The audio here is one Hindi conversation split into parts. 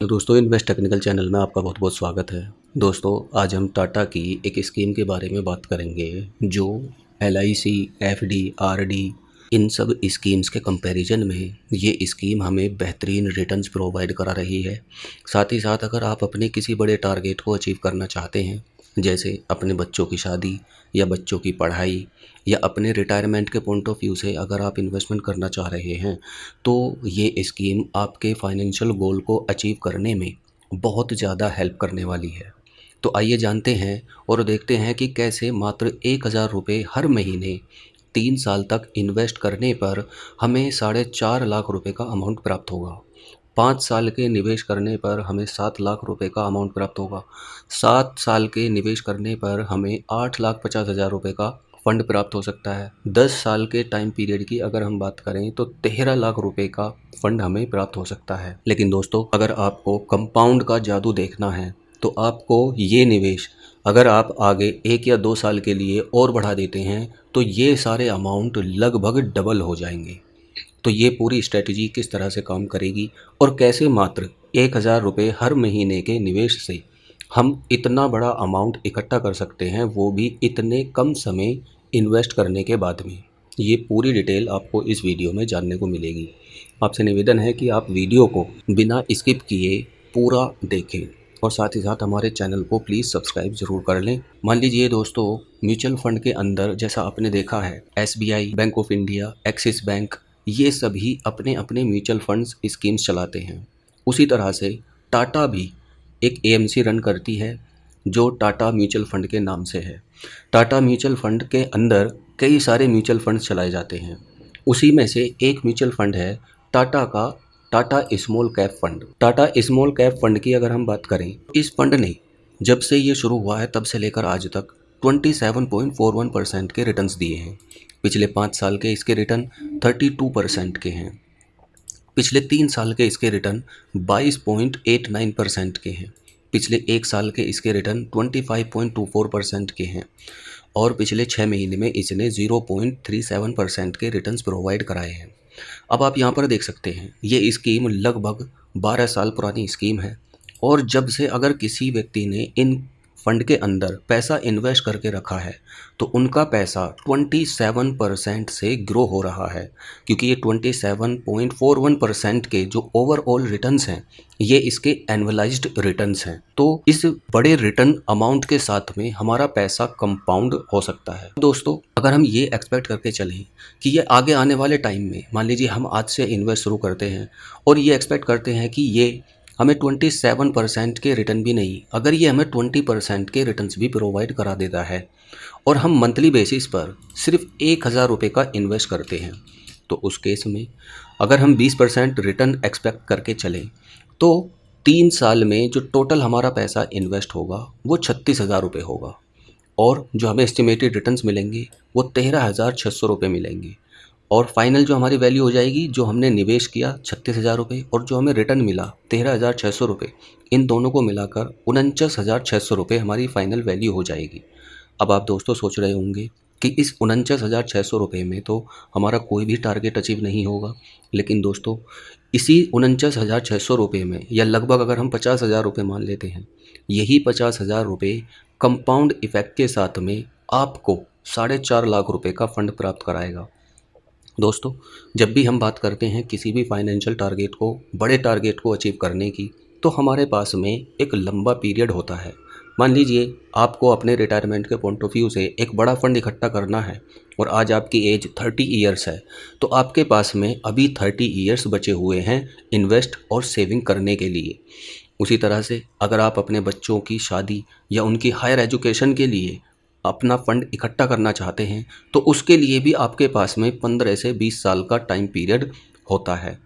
तो दोस्तों इन्वेस्ट टेक्निकल चैनल में आपका बहुत बहुत स्वागत है। दोस्तों आज हम टाटा की एक स्कीम के बारे में बात करेंगे जो LIC, FD, RD इन सब स्कीम्स के कंपैरिजन में ये स्कीम हमें बेहतरीन रिटर्न्स प्रोवाइड करा रही है। साथ ही साथ अगर आप अपने किसी बड़े टारगेट को अचीव करना चाहते हैं, जैसे अपने बच्चों की शादी या बच्चों की पढ़ाई या अपने रिटायरमेंट के पॉइंट ऑफ व्यू से अगर आप इन्वेस्टमेंट करना चाह रहे हैं, तो ये स्कीम आपके फाइनेंशियल गोल को अचीव करने में बहुत ज़्यादा हेल्प करने वाली है। तो आइए जानते हैं और देखते हैं कि कैसे मात्र 1000 रुपये हर महीने 3 साल तक इन्वेस्ट करने पर हमें 4.5 लाख रुपए का अमाउंट प्राप्त होगा। 5 साल के निवेश करने पर हमें 7 लाख रुपए का अमाउंट प्राप्त होगा। 7 साल के निवेश करने पर हमें 8,50,000 रुपये का फंड प्राप्त हो सकता है। 10 साल के टाइम पीरियड की अगर हम बात करें तो 13 लाख रुपए का फंड हमें प्राप्त हो सकता है। लेकिन दोस्तों अगर आपको कंपाउंड का जादू देखना है तो आपको ये निवेश अगर आप आगे 1 या 2 साल के लिए और बढ़ा देते हैं तो ये सारे अमाउंट लगभग डबल हो जाएंगे। तो ये पूरी स्ट्रेटजी किस तरह से काम करेगी और कैसे मात्र 1000 रुपये हर महीने के निवेश से हम इतना बड़ा अमाउंट इकट्ठा कर सकते हैं, वो भी इतने कम समय इन्वेस्ट करने के बाद में, ये पूरी डिटेल आपको इस वीडियो में जानने को मिलेगी। आपसे निवेदन है कि आप वीडियो को बिना स्किप किए पूरा देखें और साथ ही साथ हमारे चैनल को प्लीज़ सब्सक्राइब ज़रूर कर लें। मान लीजिए दोस्तों म्यूचुअल फंड के अंदर जैसा आपने देखा है SBI, bank of India, axis bank, ये सभी अपने अपने म्यूचुअल फंड्स स्कीम्स चलाते हैं। उसी तरह से टाटा भी एक AMC रन करती है जो टाटा म्यूचुअल फंड के नाम से है। टाटा म्यूचुअल फंड के अंदर कई सारे म्यूचुअल फंड्स चलाए जाते हैं। उसी में से एक म्यूचुअल फंड है टाटा का Tata small cap fund. Tata small cap fund की अगर हम बात करें, इस फंड ने जब से ये शुरू हुआ है तब से लेकर आज तक 27.41% के रिटर्न्स दिए हैं। पिछले 5 साल के इसके रिटर्न 32% के हैं। पिछले 3 साल के इसके रिटर्न 22.89% के हैं। पिछले 1 साल के इसके रिटर्न 25.24% के हैं और पिछले 6 महीने में इसने 0.37% के रिटर्न्स प्रोवाइड कराए हैं। अब आप यहाँ पर देख सकते हैं ये स्कीम लगभग 12 साल पुरानी स्कीम है और जब से अगर किसी व्यक्ति ने इन फंड के अंदर पैसा इन्वेस्ट करके रखा है तो उनका पैसा 27% से ग्रो हो रहा है, क्योंकि ये 27.41% के जो ओवरऑल रिटर्न्स हैं ये इसके एनुअलाइज्ड रिटर्न्स हैं। तो इस बड़े रिटर्न अमाउंट के साथ में हमारा पैसा कंपाउंड हो सकता है। दोस्तों अगर हम ये एक्सपेक्ट करके चलें कि ये आगे आने वाले टाइम में, मान लीजिए हम आज से इन्वेस्ट शुरू करते हैं और ये एक्सपेक्ट करते हैं कि ये हमें 27% के रिटर्न भी नहीं, अगर ये हमें 20% के रिटर्न्स भी प्रोवाइड करा देता है और हम मंथली बेसिस पर सिर्फ 1000 रुपये का इन्वेस्ट करते हैं, तो उस केस में अगर हम 20% रिटर्न एक्सपेक्ट करके चलें तो 3 साल में जो टोटल हमारा पैसा इन्वेस्ट होगा वो 36,000 रुपये होगा और जो हमें एस्टिमेटेड रिटर्न्स मिलेंगे वो 13,600 रुपये मिलेंगे और फाइनल जो हमारी वैल्यू हो जाएगी, जो हमने निवेश किया 36,000 रुपये और जो हमें रिटर्न मिला 13,600 रुपये, इन दोनों को मिलाकर 49,600 रुपये हमारी फाइनल वैल्यू हो जाएगी। अब आप दोस्तों सोच रहे होंगे कि इस 49,600 रुपये में तो हमारा कोई भी टारगेट अचीव नहीं होगा, लेकिन दोस्तों इसी 49,600 रुपये में या लगभग अगर हम 50,000 रुपये मान लेते हैं, यही 50,000 रुपये कंपाउंड इफेक्ट के साथ में आपको 4.5 लाख रुपये का फंड प्राप्त कराएगा। दोस्तों जब भी हम बात करते हैं किसी भी फाइनेंशियल टारगेट को, बड़े टारगेट को अचीव करने की, तो हमारे पास में एक लंबा पीरियड होता है। मान लीजिए आपको अपने रिटायरमेंट के पॉइंट ऑफ व्यू से एक बड़ा फंड इकट्ठा करना है और आज आपकी एज 30 ईयर्स है, तो आपके पास में अभी 30 ईयर्स बचे हुए हैं इन्वेस्ट और सेविंग करने के लिए। उसी तरह से अगर आप अपने बच्चों की शादी या उनकी हायर एजुकेशन के लिए अपना फंड इकट्ठा करना चाहते हैं तो उसके लिए भी आपके पास में 15 से 20 साल का टाइम पीरियड होता है।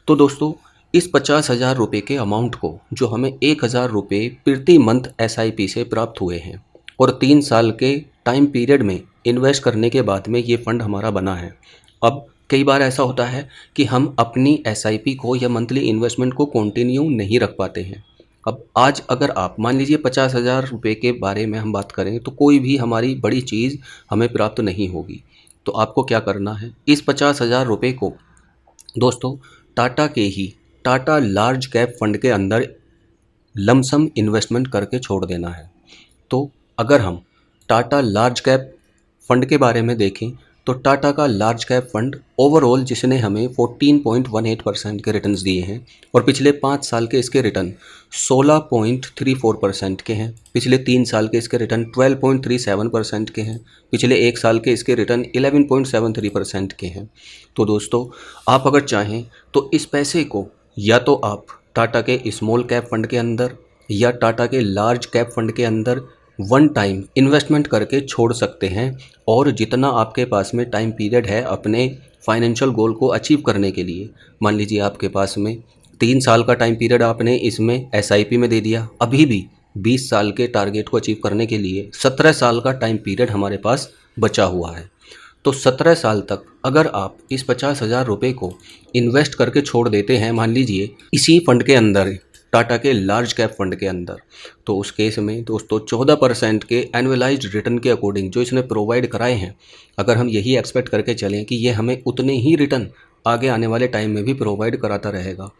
तो दोस्तों इस 50,000 रुपये के अमाउंट को, जो हमें 1,000 रुपये प्रति मंथ SIP से प्राप्त हुए हैं और 3 साल के टाइम पीरियड में इन्वेस्ट करने के बाद में ये फंड हमारा बना है। अब कई बार ऐसा होता है कि हम अपनी SIP को या मंथली इन्वेस्टमेंट को कंटिन्यू नहीं रख पाते हैं। अब आज अगर आप मान लीजिए 50,000 रुपये के बारे में हम बात करें तो कोई भी हमारी बड़ी चीज़ हमें प्राप्त नहीं होगी। तो आपको क्या करना है, इस 50,000 रुपये को दोस्तों टाटा के ही टाटा लार्ज कैप फंड के अंदर लमसम इन्वेस्टमेंट करके छोड़ देना है। तो अगर हम टाटा लार्ज कैप फंड के बारे में देखें तो टाटा का लार्ज कैप फंड ओवरऑल जिसने हमें 14.18% के रिटर्न्स दिए हैं और पिछले 5 साल के इसके रिटर्न 16.34% के हैं, पिछले 3 साल के इसके रिटर्न 12.37% के हैं, पिछले 1 साल के इसके रिटर्न 11.73% के हैं। तो दोस्तों आप अगर चाहें तो इस पैसे को या तो आप टाटा के स्मॉल कैप फंड के अंदर या टाटा के लार्ज कैप फंड के अंदर वन टाइम इन्वेस्टमेंट करके छोड़ सकते हैं और जितना आपके पास में टाइम पीरियड है अपने फाइनेंशियल गोल को अचीव करने के लिए, मान लीजिए आपके पास में 3 साल का टाइम पीरियड आपने इसमें एसआईपी में दे दिया, अभी भी 20 साल के टारगेट को अचीव करने के लिए 17 साल का टाइम पीरियड हमारे पास बचा हुआ है। तो 17 साल तक अगर आप इस 50,000 रुपये को इन्वेस्ट करके छोड़ देते हैं, मान लीजिए इसी फंड के अंदर, टाटा के लार्ज कैप फंड के अंदर, तो उस केस में दोस्तों 14% के एनुअलाइज्ड रिटर्न के अकॉर्डिंग जो इसने प्रोवाइड कराए हैं, अगर हम यही एक्सपेक्ट करके चलें कि ये हमें उतने ही रिटर्न आगे आने वाले टाइम में भी प्रोवाइड कराता रहेगा,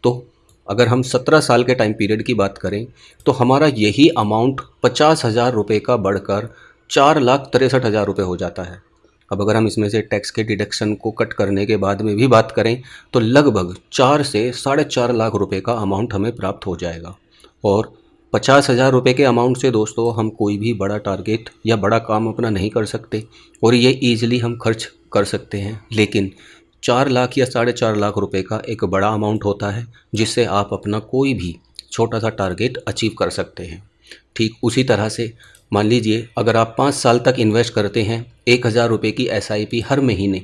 तो अगर हम 17 साल के टाइम पीरियड की बात करें तो हमारा यही अमाउंट 50,000 रुपये का बढ़कर 4,63,000 रुपये हो जाता है। अब अगर हम इसमें से टैक्स के डिडक्शन को कट करने के बाद में भी बात करें तो लगभग 4 से 4.5 लाख रुपए का अमाउंट हमें प्राप्त हो जाएगा। और 50,000 रुपये के अमाउंट से दोस्तों हम कोई भी बड़ा टारगेट या बड़ा काम अपना नहीं कर सकते और ये ईजिली हम खर्च कर सकते हैं, लेकिन 4 लाख या 4.5 लाख रुपए का एक बड़ा अमाउंट होता है जिससे आप अपना कोई भी छोटा सा टारगेट अचीव कर सकते हैं। ठीक उसी तरह से मान लीजिए अगर आप 5 साल तक इन्वेस्ट करते हैं 1,000 रुपये की एसआईपी हर महीने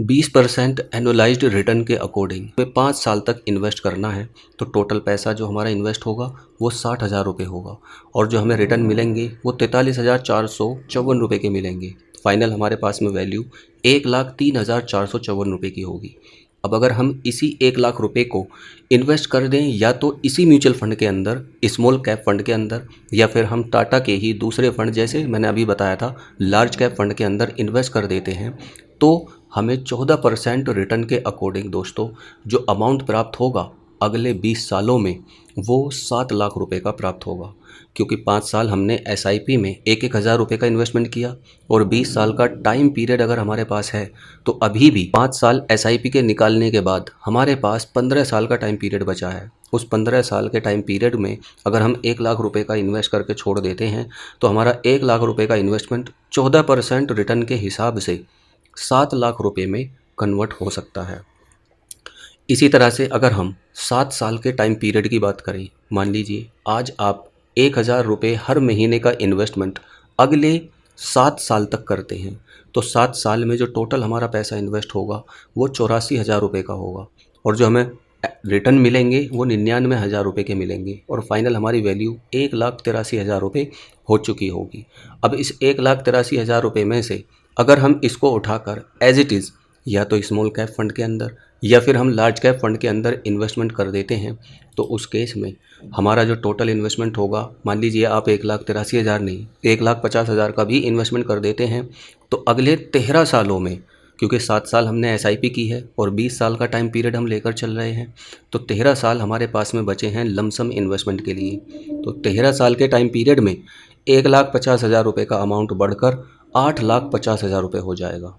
20% एनुअलाइज्ड रिटर्न के अकॉर्डिंग 5 साल तक इन्वेस्ट करना है, तो टोटल पैसा जो हमारा इन्वेस्ट होगा वो 60,000 रुपये होगा और जो हमें रिटर्न मिलेंगे वो 43,454 रुपये के मिलेंगे। फाइनल हमारे पास में वैल्यू 1,03,454 रुपये की होगी। अब अगर हम इसी 1 लाख रुपए को इन्वेस्ट कर दें या तो इसी म्यूचुअल फंड के अंदर, स्मॉल कैप फंड के अंदर, या फिर हम टाटा के ही दूसरे फंड जैसे मैंने अभी बताया था लार्ज कैप फंड के अंदर इन्वेस्ट कर देते हैं, तो हमें 14% रिटर्न के अकॉर्डिंग दोस्तों जो अमाउंट प्राप्त होगा अगले 20 सालों में वो 7 लाख रुपए का प्राप्त होगा, क्योंकि 5 साल हमने एसआईपी में 1,000 रुपये का इन्वेस्टमेंट किया और 20 साल का टाइम पीरियड अगर हमारे पास है तो अभी भी 5 साल एसआईपी के निकालने के बाद हमारे पास 15 साल का टाइम पीरियड बचा है। उस 15 साल के टाइम पीरियड में अगर हम 1 लाख रुपये का इन्वेस्ट करके छोड़ देते हैं तो हमारा 1 लाख रुपये का इन्वेस्टमेंट 14% रिटर्न के हिसाब से 7 लाख रुपये में कन्वर्ट हो सकता है। इसी तरह से अगर हम 7 साल के टाइम पीरियड की बात करें, मान लीजिए आज आप 1,000 रुपये हर महीने का इन्वेस्टमेंट अगले 7 साल तक करते हैं, तो 7 साल में जो टोटल हमारा पैसा इन्वेस्ट होगा वो 84,000 रुपये का होगा और जो हमें रिटर्न मिलेंगे वो 99,000 रुपये के मिलेंगे और फाइनल हमारी वैल्यू 1,83,000 रुपये हो चुकी होगी। अब इस 1,83,000 रुपये में से अगर हम इसको उठाकर एज इट इज़ या तो स्मॉल कैप फंड के अंदर या फिर हम लार्ज कैप फंड के अंदर इन्वेस्टमेंट कर देते हैं, तो उस केस में हमारा जो टोटल इन्वेस्टमेंट होगा, मान लीजिए आप 1,83,000 नहीं 1,50,000 का भी इन्वेस्टमेंट कर देते हैं, तो अगले 13 सालों में, क्योंकि 7 साल हमने एसआईपी की है और 20 साल का टाइम पीरियड हम लेकर चल रहे हैं, तो 13 साल हमारे पास में बचे हैं लमसम इन्वेस्टमेंट के लिए। तो 13 साल के टाइम पीरियड में 1,50,000 रुपये का अमाउंट बढ़कर 8,50,000 रुपये हो जाएगा।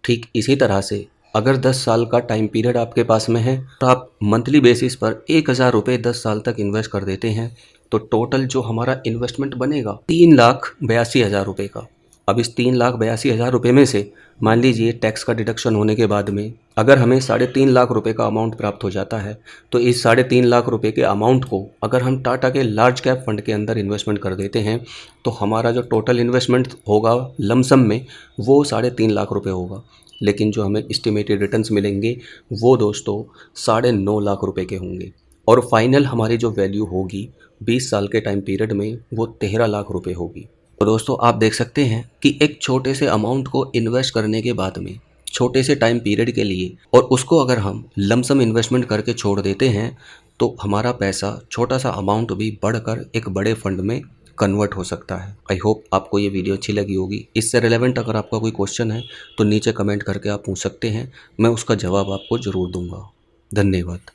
ठीक इसी तरह से अगर 10 साल का टाइम पीरियड आपके पास में है तो आप मंथली बेसिस पर 1,000 रुपये 10 साल तक इन्वेस्ट कर देते हैं, तो टोटल जो हमारा इन्वेस्टमेंट बनेगा 3,82,000 रुपये का। अब इस 3,82,000 रुपये में से मान लीजिए टैक्स का डिडक्शन होने के बाद में अगर हमें 3.5 लाख रुपये का अमाउंट प्राप्त हो जाता है, तो इस 3.5 लाख रुपये के अमाउंट को अगर हम टाटा के लार्ज कैप फंड के अंदर इन्वेस्टमेंट कर देते हैं, तो हमारा जो टोटल इन्वेस्टमेंट होगा लमसम में वो 3.5 लाख रुपये होगा, लेकिन जो हमें एस्टिमेटेड रिटर्न्स मिलेंगे वो दोस्तों 9.5 लाख रुपये के होंगे और फाइनल हमारी जो वैल्यू होगी 20 साल के टाइम पीरियड में वो 13 लाख रुपये होगी। तो दोस्तों आप देख सकते हैं कि एक छोटे से अमाउंट को इन्वेस्ट करने के बाद में छोटे से टाइम पीरियड के लिए और उसको अगर हम लमसम इन्वेस्टमेंट करके छोड़ देते हैं तो हमारा पैसा छोटा सा अमाउंट भी बढ़कर एक बड़े फंड में कन्वर्ट हो सकता है। आई होप आपको ये वीडियो अच्छी लगी होगी। इससे रिलेवेंट अगर आपका कोई क्वेश्चन है तो नीचे कमेंट करके आप पूछ सकते हैं, मैं उसका जवाब आपको ज़रूर दूंगा। धन्यवाद।